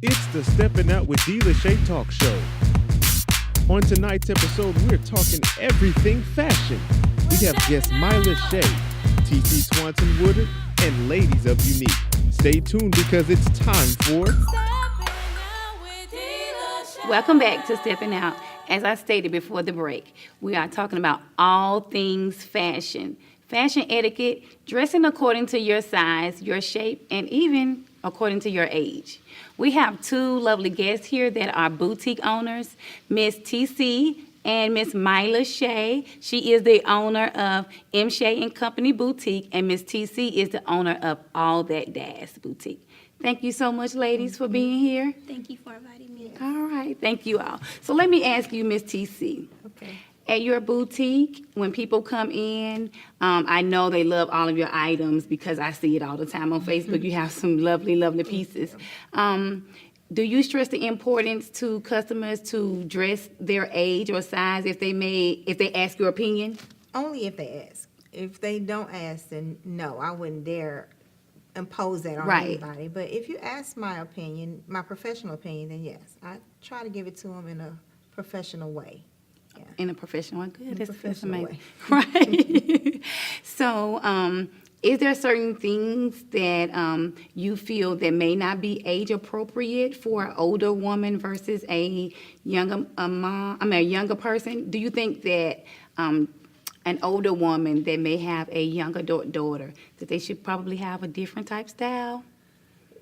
It's the Steppin Out with D. Lachey Talk Show. On tonight's episode, we're talking everything fashion. We have guests Myla Shea, T.C. Swanson Woodard, and Ladies of Unique. Stay tuned because it's time for... Welcome back to Steppin Out. As I stated before the break, we are talking about all things fashion. Fashion etiquette, dressing according to your size, your shape, and even according to your age. We have two lovely guests here that are boutique owners, Miss TC and Miss Myla Shea. She is the owner of M. Shea and Company Boutique, and Miss TC is the owner of All That Das Boutique. Thank you so much, ladies, for being here. Thank you for inviting me. All right, thank you all. So let me ask you, Miss TC. Okay. At your boutique, when people come in, I know they love all of your items because I see it all the time on Facebook. You have some lovely, lovely pieces. Do you stress the importance to customers to dress their age or size if they ask your opinion? Only if they ask. If they don't ask, then no, I wouldn't dare impose that on anybody. But if you ask my opinion, my professional opinion, then yes, I try to give it to them in a professional way. Yeah. In a professional way? Good. That's amazing. Way. Right. So, is there certain things that you feel that may not be age appropriate for an older woman versus a younger a younger person? Do you think that an older woman that may have a younger daughter, that they should probably have a different type style?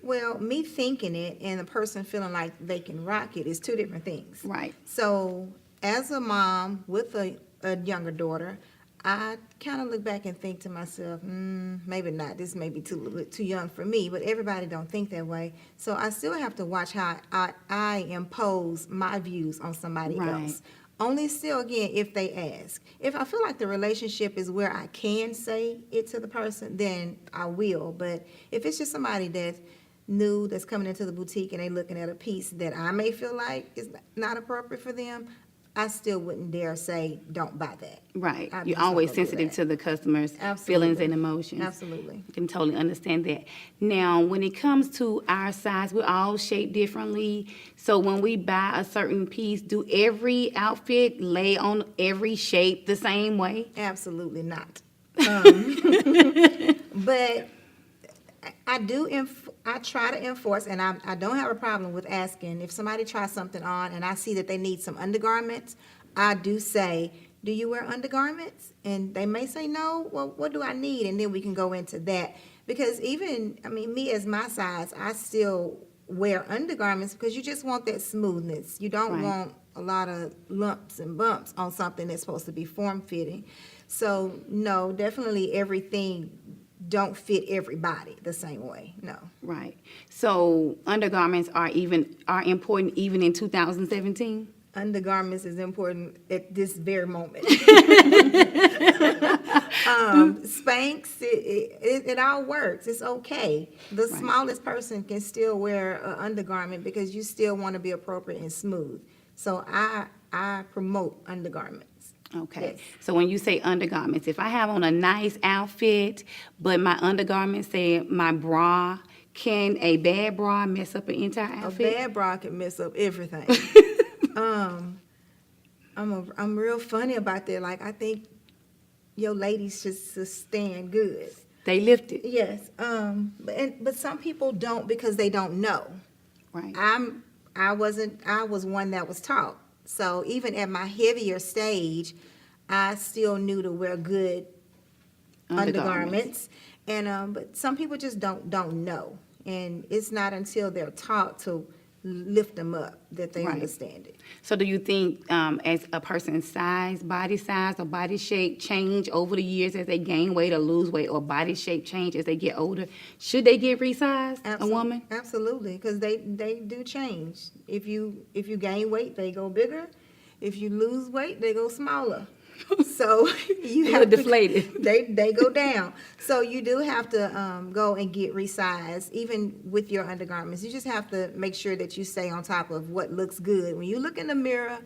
Well, me thinking it and the person feeling like they can rock it is two different things. Right. So, as a mom with a younger daughter, I kind of look back and think to myself, maybe not. This may be too young for me, but everybody don't think that way. So I still have to watch how I impose my views on somebody else. Only still, again, if they ask. If I feel like the relationship is where I can say it to the person, then I will. But if it's just somebody that's new, that's coming into the boutique and they looking at a piece that I may feel like is not appropriate for them, I still wouldn't dare say, don't buy that. Right. I'm You're just not always gonna do sensitive that. to the customer's Absolutely. feelings and emotions. Absolutely. I can totally understand that. Now, when it comes to our size, we're all shaped differently. So when we buy a certain piece, do every outfit lay on every shape the same way? Absolutely not. But I try to enforce, and I don't have a problem with asking. If somebody tries something on and I see that they need some undergarments, I do say, do you wear undergarments? And they may say no. Well, what do I need? And then we can go into that. Because me as my size, I still wear undergarments because you just want that smoothness. You don't want a lot of lumps and bumps on something that's supposed to be form-fitting. So, no, definitely everything don't fit everybody the same way. No. Right. So undergarments are important even in 2017? Undergarments is important at this very moment. Spanx, it all works. It's okay. The smallest person can still wear an undergarment because you still want to be appropriate and smooth. So I promote undergarments. Okay. Yes. So when you say undergarments, if I have on a nice outfit, but my undergarments say my bra, can a bad bra mess up an entire outfit? A bad bra can mess up everything. I'm real funny about that. Like, I think your ladies should stand good. They lift it. Yes. But some people don't because they don't know. Right. I was one that was taught. So even at my heavier stage, I still knew to wear good undergarments. And but some people just don't know. And it's not until they're taught to lift them up that they understand it. So do you think as a person's body size or body shape change over the years as they gain weight or lose weight, or body shape change as they get older, should they get resized, a woman? Absolutely, because they do change. If you gain weight, they go bigger. If you lose weight, they go smaller. So you have deflated. They go down. So you do have to go and get resized, even with your undergarments. You just have to make sure that you stay on top of what looks good. When you look in the mirror,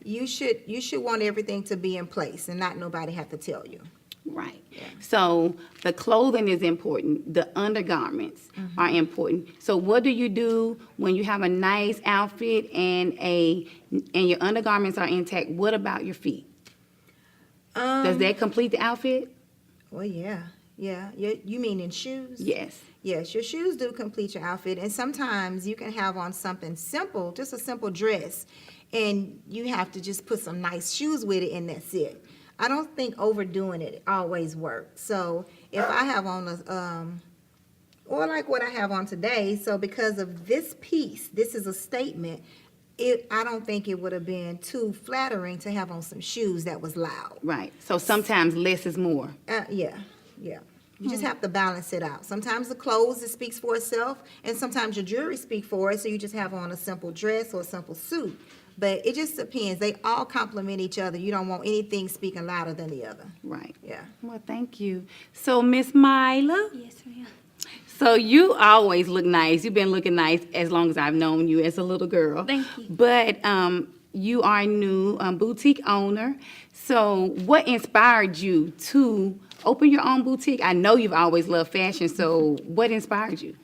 you should want everything to be in place and not nobody have to tell you. Right. So the clothing is important. The undergarments are important. So what do you do when you have a nice outfit and your undergarments are intact? What about your feet? Does that complete the outfit? Well, yeah. You mean in shoes? Yes. Yes, your shoes do complete your outfit, and sometimes you can have on something simple, just a simple dress, and you have to just put some nice shoes with it, and that's it. I don't think overdoing it always works. So if I have on or like what I have on today, so because of this piece, this is a statement, I don't think it would have been too flattering to have on some shoes that was loud. Right. So sometimes less is more. Yeah. You just have to balance it out. Sometimes the clothes, it speaks for itself, and sometimes your jewelry speaks for it, so you just have on a simple dress or a simple suit. But it just depends. They all complement each other. You don't want anything speaking louder than the other. Right. Yeah. Well, thank you. So, Miss Mila? Yes, ma'am. So you always look nice. You've been looking nice as long as I've known you as a little girl. Thank you. But you are a new boutique owner. So what inspired you to open your own boutique? I know you've always loved fashion, so what inspired you?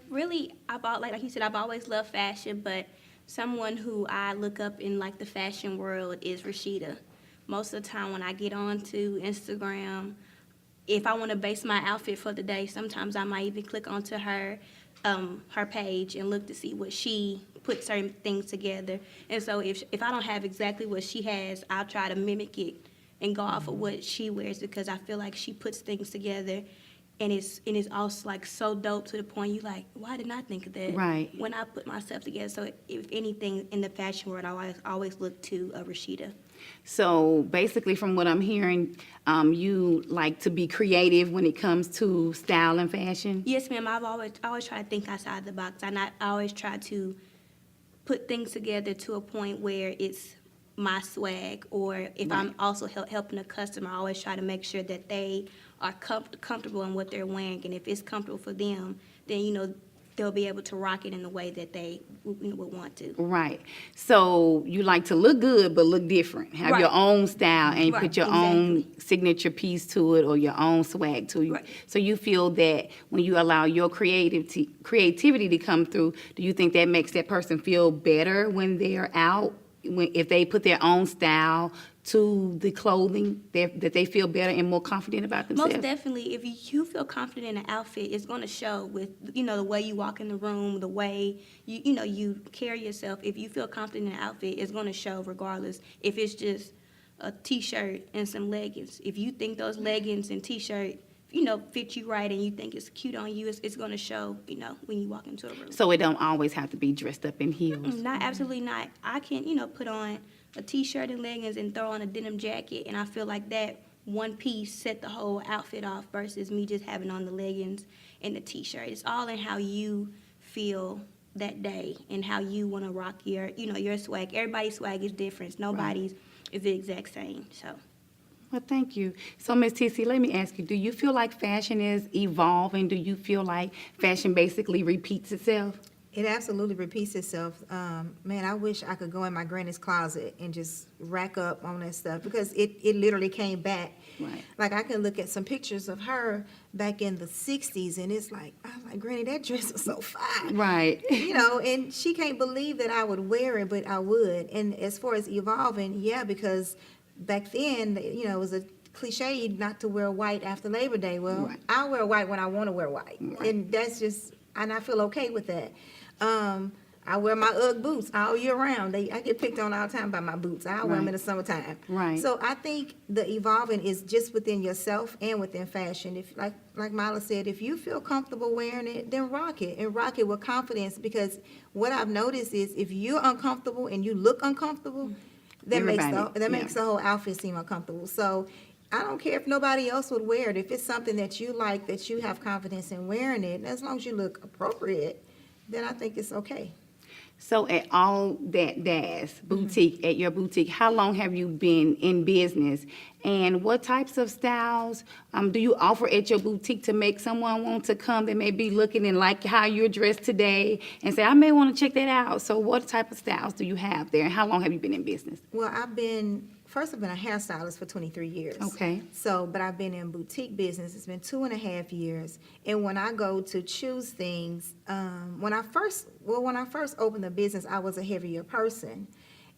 Really, like you said, I've always loved fashion, but someone who I look up in like the fashion world is Rashida. Most of the time when I get onto Instagram, if I want to base my outfit for the day, sometimes I might even click onto her page and look to see what she put certain things together. And so if I don't have exactly what she has, I'll try to mimic it and go off of what she wears, because I feel like she puts things together and it's also like so dope to the point you like, why didn't I think of that? Right. When I put myself together. So if anything in the fashion world, I always look to Rashida. So basically from what I'm hearing, you like to be creative when it comes to style and fashion? Yes, ma'am. I always try to think outside the box. I always try to put things together to a point where it's my swag, or if I'm also helping a customer, I always try to make sure that they are comfortable in what they're wearing, and if it's comfortable for them, then they'll be able to rock it in the way that they would want to. Right. So you like to look good but look different. Have Right. your own style and Right, put your own signature piece to it or your own swag to you. Right. So you feel that when you allow your creativity to come through, do you think that makes that person feel better when they're out? If they put their own style to the clothing, that they feel better and more confident about themselves? Most definitely, if you feel confident in an outfit, it's going to show with the way you walk in the room, the way you carry yourself. If you feel confident in an outfit, it's going to show regardless if it's just a t-shirt and some leggings. If you think those leggings and t-shirt fit you right and you think it's cute on you, it's going to show when you walk into a room. So it don't always have to be dressed up in heels. Not absolutely not. I can put on a t-shirt and leggings and throw on a denim jacket, and I feel like that one piece set the whole outfit off versus me just having on the leggings and the t-shirt. It's all in how you feel that day and how you want to rock your swag. Everybody's swag is different. Nobody's is the exact same. So. Well, thank you. So, Ms. TC, let me ask you, do you feel like fashion is evolving? Do you feel like fashion basically repeats itself? It absolutely repeats itself. Man, I wish I could go in my granny's closet and just rack up on that stuff, because it literally came back. Right. Like, I can look at some pictures of her back in the 60s, and it's like, I'm like, Granny, that dress was so fine. Right. And she can't believe that I would wear it, but I would. And as far as evolving, yeah, because back then, it was a cliche not to wear white after Labor Day. Well, Right. I wear white when I want to wear white. Right. And that's just, and I feel okay with that. I wear my UGG boots all year round. I get picked on all the time by my boots. I wear them in the summertime. Right. So I think the evolving is just within yourself and within fashion. If like Mila said, if you feel comfortable wearing it, then rock it, and rock it with confidence. Because what I've noticed is if you're uncomfortable and you look uncomfortable, that makes the whole outfit seem uncomfortable. So I don't care if nobody else would wear it. If it's something that you like, that you have confidence in wearing it, as long as you look appropriate, then I think it's okay. So at All That Jazz boutique, at your boutique, how long have you been in business? And what types of styles do you offer at your boutique to make someone want to come that may be looking and like how you're dressed today and say, I may want to check that out? So what type of styles do you have there, and how long have you been in business? Well, I've been first I've been a hairstylist for 23 years. Okay. So, but I've been in boutique business. It's been 2.5 years. And when I go to choose things, when I first opened the business, I was a heavier person.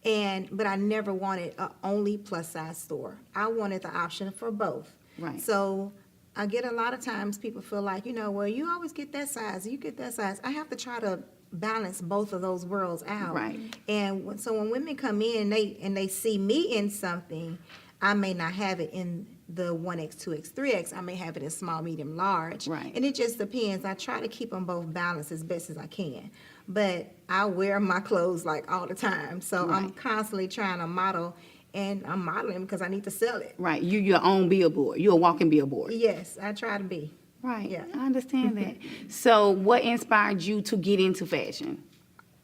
But I never wanted a only plus size store. I wanted the option for both. Right. So I get a lot of times people feel like, well, you always get that size, you get that size. I have to try to balance both of those worlds out. Right. And when women come in and they see me in something, I may not have it in the 1X, 2X, 3X. I may have it in small, medium, large. Right. And it just depends. I try to keep them both balanced as best as I can. But I wear my clothes like all the time. So I'm constantly trying to model, and I'm modeling because I need to sell it. Right. You're your own billboard. You're a walking billboard. Yes, I try to be. Right. Yeah. I understand that. So what inspired you to get into fashion?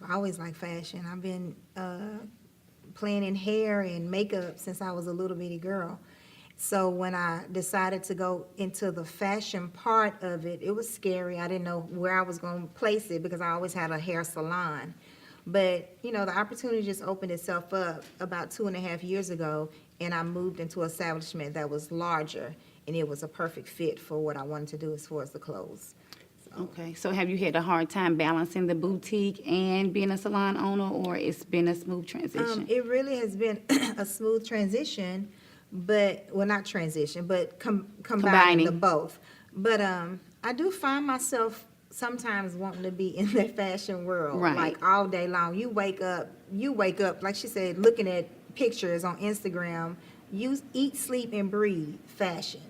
I always like fashion. I've been playing in hair and makeup since I was a little bitty girl. So when I decided to go into the fashion part of it, it was scary. I didn't know where I was going to place it because I always had a hair salon. But, the opportunity just opened itself up about 2.5 years ago, and I moved into an establishment that was larger, and it was a perfect fit for what I wanted to do as far as the clothes. Okay. So have you had a hard time balancing the boutique and being a salon owner, or it's been a smooth transition? It really has been a smooth transition, not transition, but combining the both. But I do find myself sometimes wanting to be in that fashion world, Right. like all day long. You wake up, like she said, looking at pictures on Instagram. You eat, sleep, and breathe fashion.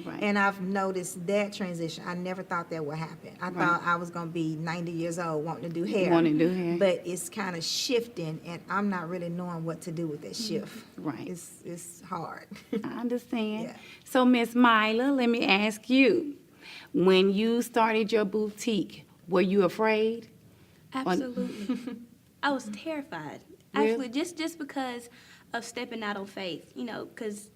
Right. And I've noticed that transition. I never thought that would happen. I thought I was going to be 90 years old wanting to do hair. Wanting to do hair. But it's kind of shifting, and I'm not really knowing what to do with that shift. Right. It's hard. I understand. Yeah. So, Miss Myla, let me ask you, when you started your boutique, were you afraid? Absolutely. I was terrified. Really? Actually, just because of stepping out on faith, because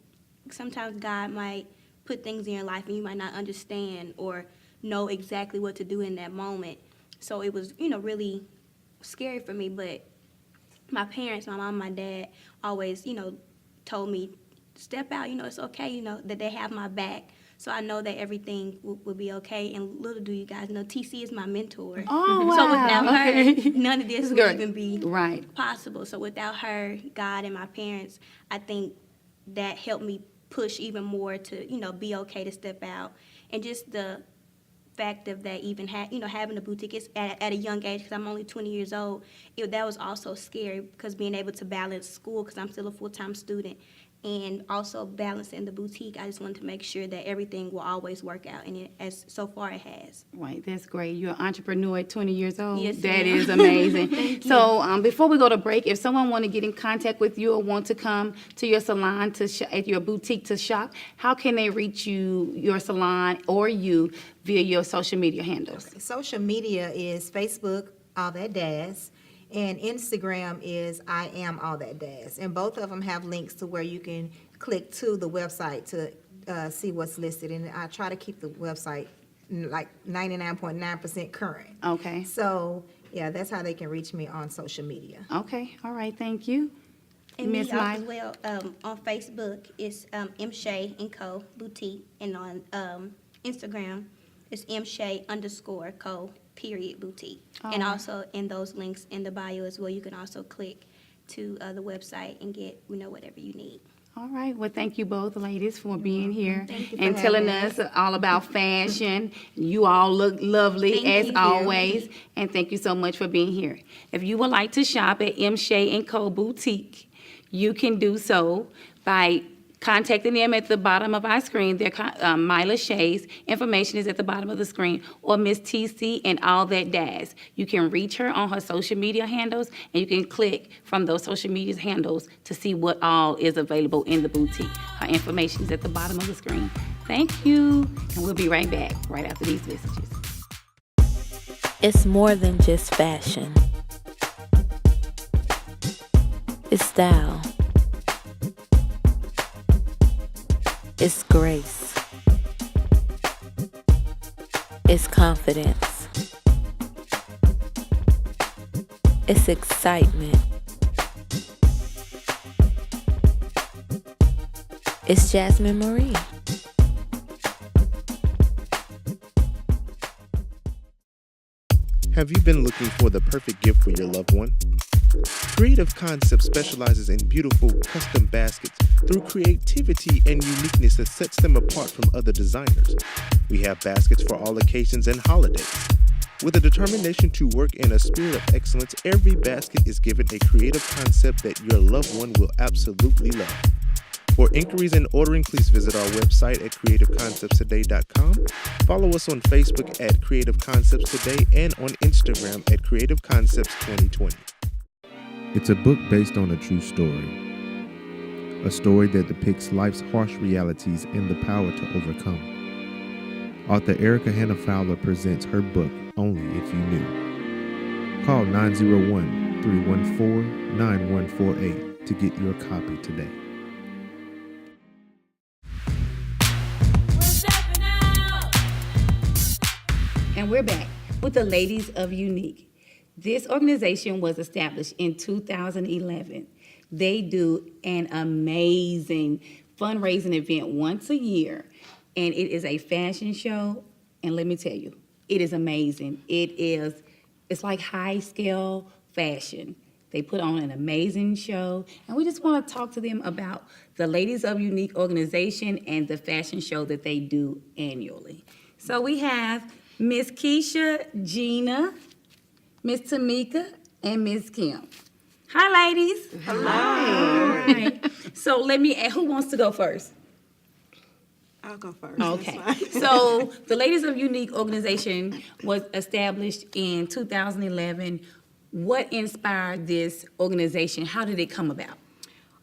sometimes God might put things in your life and you might not understand or know exactly what to do in that moment. So it was, really scary for me. But my parents, my mom, my dad, always, told me, step out, it's okay, that they have my back. So I know that everything will be okay. And little do you guys know, TC is my mentor. Oh, wow. So without Okay. her, none of this would even be Right. possible. So without her, God, and my parents, I think that helped me push even more to, be okay to step out. And just the fact of that even having a boutique is at a young age, because I'm only 20 years old, that was also scary because being able to balance school, because I'm still a full-time student, and also balancing the boutique, I just wanted to make sure that everything will always work out, and so far it has. Right, that's great. You're an entrepreneur at 20 years old. Yes, That ma'am. is amazing. Thank you. So before we go to break, if someone want to get in contact with you or want to come to your salon, at your boutique to shop, how can they reach you, your salon, or you via your social media handles? Social media is Facebook, All That Daz, and Instagram is I Am All That Daz. And both of them have links to where you can click to the website to see what's listed. And I try to keep the website like 99.9% current. Okay. So, yeah, that's how they can reach me on social media. Okay. All right. Thank you. And Miss me Myla? as well, on Facebook, it's M. Shea & Co. Boutique, and on Instagram, it's _Co. Boutique. And also in those links in the bio as well, you can also click to the website and get whatever you need. All right. Well, thank you both, ladies, for being here Thank you for and telling having us all about fashion. You all look lovely Thank as you. always, and thank you so much for being here. If you would like to shop at M. Shea & Co. Boutique, you can do so by contacting them at the bottom of our screen. Their Myla Shea's information is at the bottom of the screen, or Miss TC and All That Daz. You can reach her on her social media handles, and you can click from those social media handles to see what all is available in the boutique. Her information is at the bottom of the screen. Thank you, and we'll be right back right after these messages. It's more than just fashion. It's style. It's grace. It's confidence. It's excitement. It's Jasmine Murray. Have you been looking for the perfect gift for your loved one? Creative Concepts specializes in beautiful custom baskets through creativity and uniqueness that sets them apart from other designers. We have baskets for all occasions and holidays. With a determination to work in a spirit of excellence, every basket is given a creative concept that your loved one will absolutely love. For inquiries and ordering, please visit our website at creativeconceptstoday.com. Follow us on Facebook at Creative Concepts Today and on Instagram at Creative Concepts 2020. It's a book based on a true story. A story that depicts life's harsh realities and the power to overcome. Author Erica Hannah Fowler presents her book, Only If You Knew. Call 901-314-9148 to get your copy today. And we're back with the Ladies of Unique. This organization was established in 2011. They do an amazing fundraising event once a year, and it is a fashion show. And let me tell you, it is amazing. It's like high scale fashion. They put on an amazing show, and we just want to talk to them about the Ladies of Unique organization and the fashion show that they do annually. So we have Miss Keisha, Gina, Miss Tamika, and Miss Kim. Hi, ladies. Hello. All right. So who wants to go first? I'll go first. Okay. That's fine. So the Ladies of Unique organization was established in 2011. What inspired this organization? How did it come about?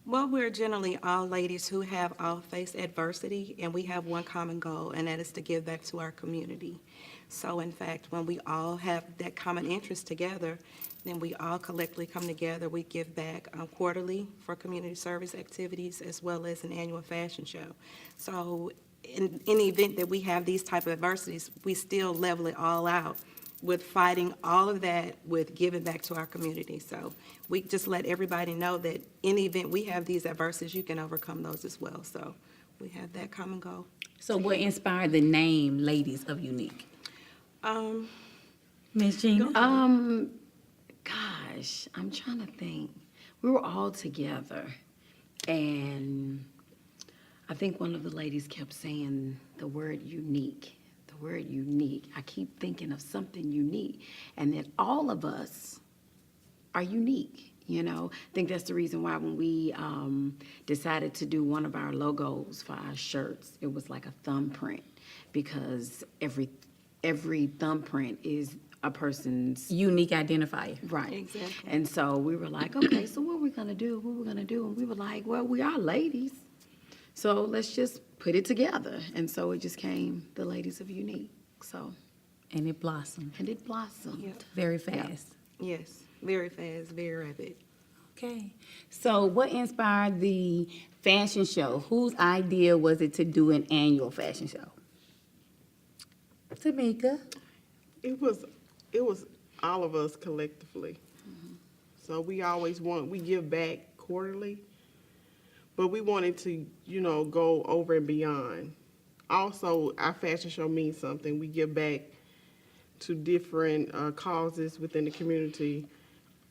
Well, we're generally all ladies who have all faced adversity, and we have one common goal, and that is to give back to our community. So, in fact, when we all have that common interest together, then we all collectively come together. We give back quarterly for community service activities as well as an annual fashion show. So, in the event that we have these type of adversities, we still level it all out with fighting all of that with giving back to our community. So we just let everybody know that in the event we have these adversities, you can overcome those as well. So we have that common goal. So what inspired the name Ladies of Unique? Miss Gina? Gosh, I'm trying to think. We were all together, and I think one of the ladies kept saying the word unique. The word unique. I keep thinking of something unique, and that all of us are unique. You know, I think that's the reason why when we decided to do one of our logos for our shirts, it was like a thumbprint, because every thumbprint is a person's Unique identifier. right. Exactly. And so we were like, okay, so what are we gonna do? What are we gonna do? And we were like, well, we are ladies, so let's just put it together. And so it just came the Ladies of Unique. So, And it blossomed and it blossomed. Yep. very fast. Yes, very fast, very rapid. Okay. So what inspired the fashion show? Whose idea was it to do an annual fashion show? Tamika? It was all of us collectively. So we give back quarterly, but we wanted to, go over and beyond. Also, our fashion show means something. We give back to different causes within the community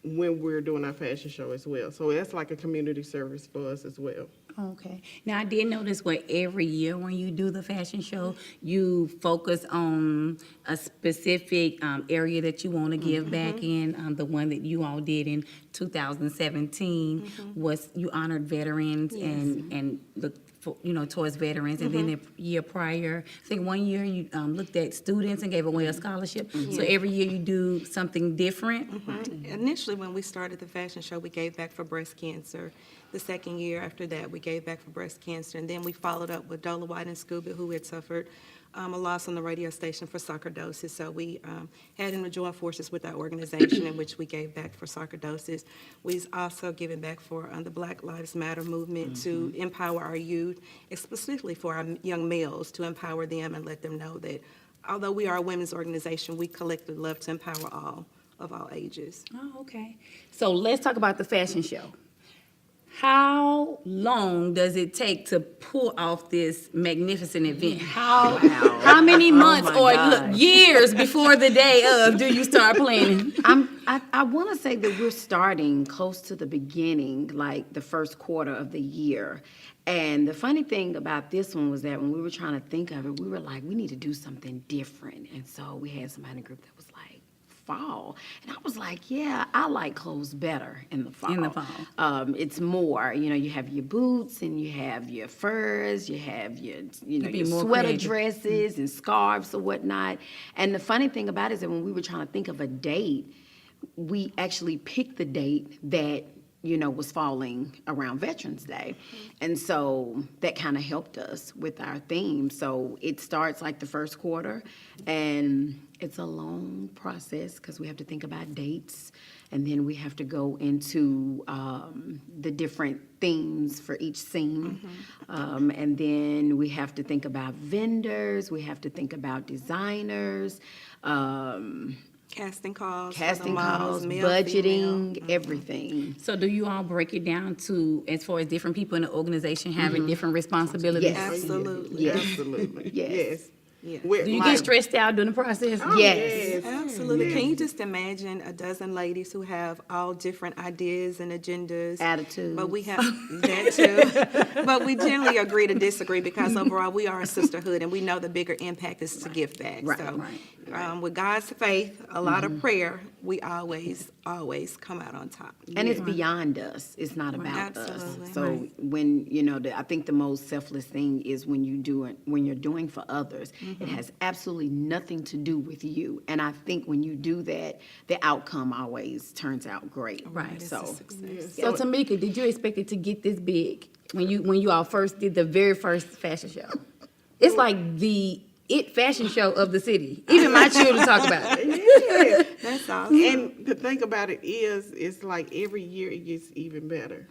when we're doing our fashion show as well. So that's like a community service for us as well. Okay. Now, I did notice where every year when you do the fashion show, you focus on a specific area that you want to give back in. The one that you all did in 2017 was you honored veterans and looked for, towards veterans. And then the year prior, I think one year you looked at students and gave away a scholarship. So every year you do something different. Initially, when we started the fashion show, we gave back for breast cancer. The second year after that, we gave back for breast cancer, and then we followed up with Dola White and Scuba, who had suffered a loss on the radio station for sarcoidosis. So we had him to join forces with our organization, in which we gave back for sarcoidosis. We've also given back for the Black Lives Matter movement to empower our youth, specifically for our young males, to empower them and let them know that although we are a women's organization, we collectively love to empower all of all ages. Oh, okay. So let's talk about the fashion show. How long does it take to pull off this magnificent event? How many months my or gosh. years before the day of do you start planning? I want to say that we're starting close to the beginning, like the first quarter of the year. And the funny thing about this one was that when we were trying to think of it, we were like, we need to do something different. And so we had somebody in the group that was like, fall. And I was like, yeah, I like clothes better in the fall. In the fall. It's more, you have your boots and you have your furs, you have your, be your more sweater creative. dresses and scarves or whatnot. And the funny thing about it is that when we were trying to think of a date, we actually picked the date that was falling around Veterans Day. And so that kind of helped us with our theme. So it starts like the first quarter, and it's a long process because we have to think about dates, and then we have to go into the different themes for each scene. And then we have to think about vendors, we have to think about designers, Casting calls, for the casting models, calls, male, budgeting, female. everything. So do you all break it down to, as far as different people in the organization having different responsibilities? Yes. Absolutely. Yes. Absolutely. Yes. Yes. Yeah. We're Do you like- get stressed out during the process? Yes. Absolutely. Can you just imagine a dozen ladies who have all different ideas and agendas? Attitudes. But we have that too. But we generally agree to disagree because overall we are a sisterhood and we know the bigger impact is to give back. Right, So right. with God's faith, a lot of prayer, we always come out on top. And it's beyond us. It's not about Absolutely. us. So when I think the most selfless thing is when you're doing for others. It has absolutely nothing to do with you. And I think when you do that, the outcome always turns out great. Right. It's a So success. So Tamika, did you expect it to get this big when you all first did the very first fashion show? It's like the fashion show of the city. Even my children talk about it. That's awesome. And the thing about it is, it's like every year it gets even better.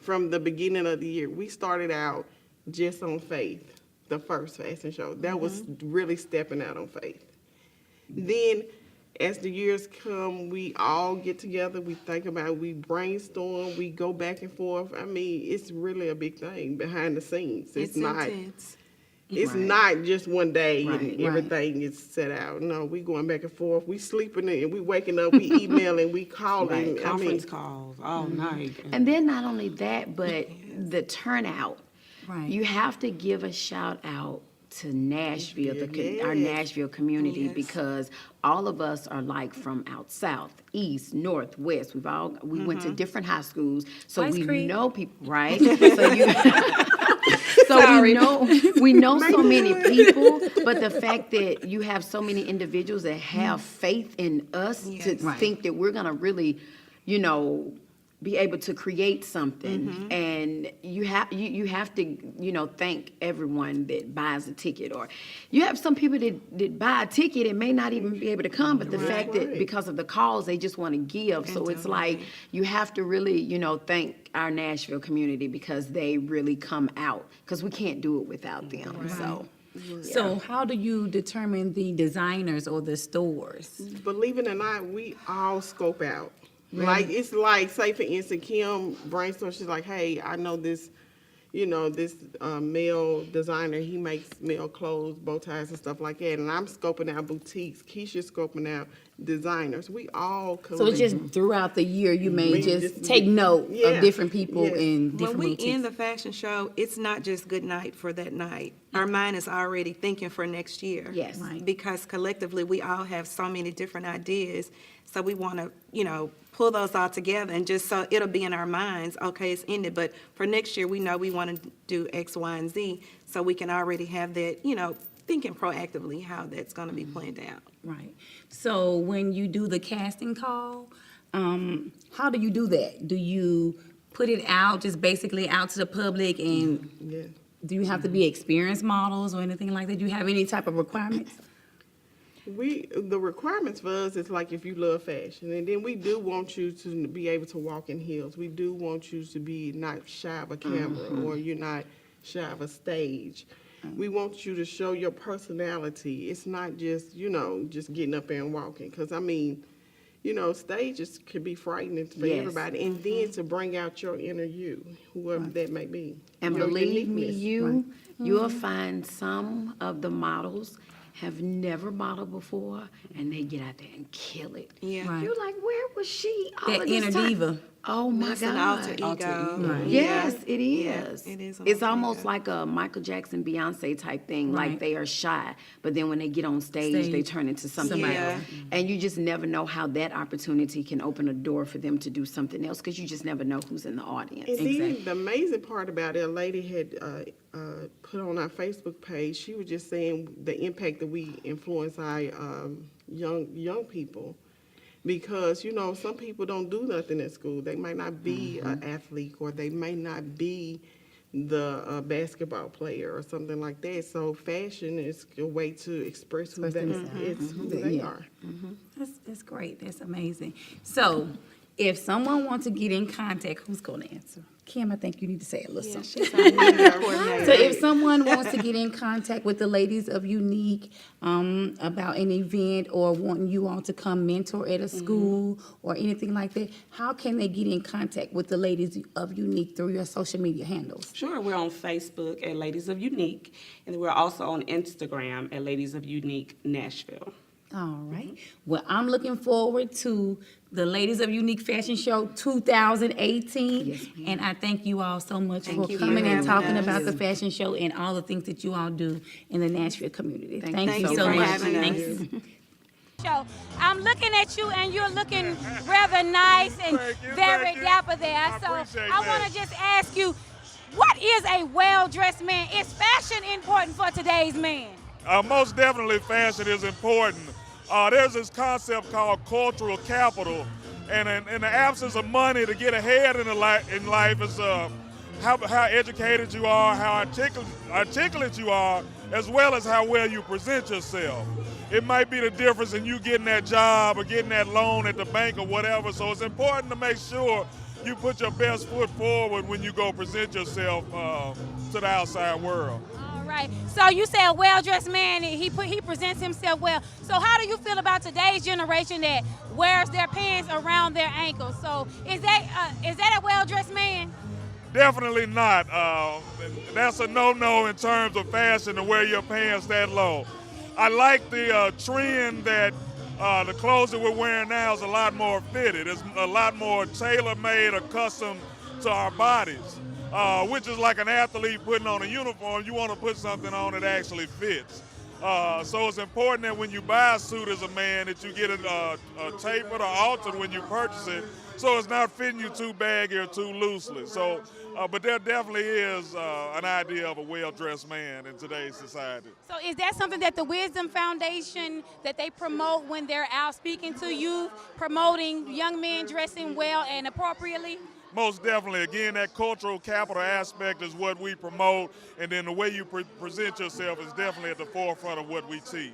From the beginning of the year, we started out just on faith, the first fashion show. That was really stepping out on faith. Then, as the years come, we all get together, we think about it, we brainstorm, we go back and forth. I mean, it's really a big thing behind the scenes. It's not. intense. It's Right. not just one day Right, and right. everything is set out. No, we going back and forth. We sleeping and we waking up. We emailing. We calling. Right. I mean, Conference calls all night. And then not only that, but the turnout. Right. You have to give a shout out to Nashville, our Yes. Nashville community, Yes. because all of us are like from out south, east, north, west. We went to different high schools, so Ice we cream. know people, right? So we know so many people, but the fact that you have so many individuals that have faith in us to Yes. Right. think that we're gonna really, be able to create something, and you have to thank everyone that buys a ticket, or you have some people that buy a ticket and may not even be able to come, but the fact that Right. because of the cause they just want to give, so it's like you have to really thank our Nashville community because they really come out, because we can't do it without them. So So how do you determine the designers or the stores? believe it or not, we all scope out. Like, it's like, say for instance, Kim brainstorms, she's like, hey, I know this, this male designer, he makes male clothes, bow ties and stuff like that. And I'm scoping out boutiques, Keisha's scoping out designers. We all So it's just throughout the year you may We just just- take note Yeah. of different people Yes. in When different we boutiques. end the fashion show, it's not just good night for that night. Our mind is already thinking for next year. Yes. Right. Because collectively, we all have so many different ideas. So we want to, pull those all together and just so it'll be in our minds, okay, it's ended. But for next year, we know we want to do X, Y, and Z. So we can already have that, thinking proactively how that's going to be planned out. Right. So when you do the casting call, how do you do that? Do you put it out, just basically out to the public, and Yeah. do you have to be experienced models or anything like that? Do you have any type of requirements? The requirements for us is like if you love fashion, and then we do want you to be able to walk in heels. We do want you to be not shy of a camera, or you're not shy of a stage. We want you to show your personality. It's not just, just getting up there and walking. Because, I mean, stages can be frightening for Yes. everybody. And then to bring out your inner you, whoever that may be. And your believe me, uniqueness. you'll find some of the models have never modeled before, and they get out there and kill it. Yeah. Right. You're like, where was she all That of this inner time? diva. Oh my That's an God. alter ego. Alter ego. Yes, Yeah. it Yeah, is. it is an It's alter almost ego. like a Michael Jackson, Beyonce type thing. Like Right. they are shy, but then when they get on stage, they Stage. turn into something Somebody else. else. And you just never know how that opportunity can open a door for them to do something else because you just never know who's in the audience. And then the amazing part about it, a lady had put on our Facebook page, she was just saying the impact that we influence our young people. Because, some people don't do nothing at school. They might not be an athlete, or they may not be the basketball player or something like that. So fashion is a way to express who they are. That's great. That's amazing. So, if someone wants to get in contact, who's going to answer? Kim, I think you need to say a little something. She's our media coordinator. So if someone wants to get in contact with the ladies of Unique about an event or wanting you all to come mentor at a school or anything like that, how can they get in contact with the ladies of Unique through your social media handles? Sure, we're on Facebook at Ladies of Unique, and we're also on Instagram at Ladies of Unique Nashville. All right. Well, I'm looking forward to the Ladies of Unique Fashion Show 2018. Yes, ma'am. And I thank you all so much Thank for you for coming and having talking us. about the fashion show and all the things that you all do in the Nashville community. Thank Thank you you so for much. having us. Thank you. Show. I'm looking at you and you're looking rather nice and very dapper there. So I want to just ask you, what is a well-dressed man? Is fashion important for today's man? Most definitely fashion is important. There's this concept called cultural capital, and in the absence of money to get ahead in life is how educated you are, how articulate you are, as well as how well you present yourself. It might be the difference in you getting that job or getting that loan at the bank or whatever, so it's important to make sure you put your best foot forward when you go present yourself to the outside world. All right. So you say a well-dressed man, he presents himself well. So how do you feel about today's generation that wears their pants around their ankles? So is that a well-dressed man? Definitely not. That's a no-no in terms of fashion to wear your pants that low. I like the trend that the clothes that we're wearing now is a lot more fitted. It's a lot more tailor-made or custom to our bodies, which is like an athlete putting on a uniform. You want to put something on that actually fits. So it's important that when you buy a suit as a man that you get it tapered or altered when you purchase it, so it's not fitting you too baggy or too loosely. So, but there definitely is an idea of a well-dressed man in today's society. So is that something that the Wisdom Foundation, that they promote when they're out speaking to youth, promoting young men dressing well and appropriately? Most definitely. Again, that cultural capital aspect is what we promote, and then the way you present yourself is definitely at the forefront of what we teach.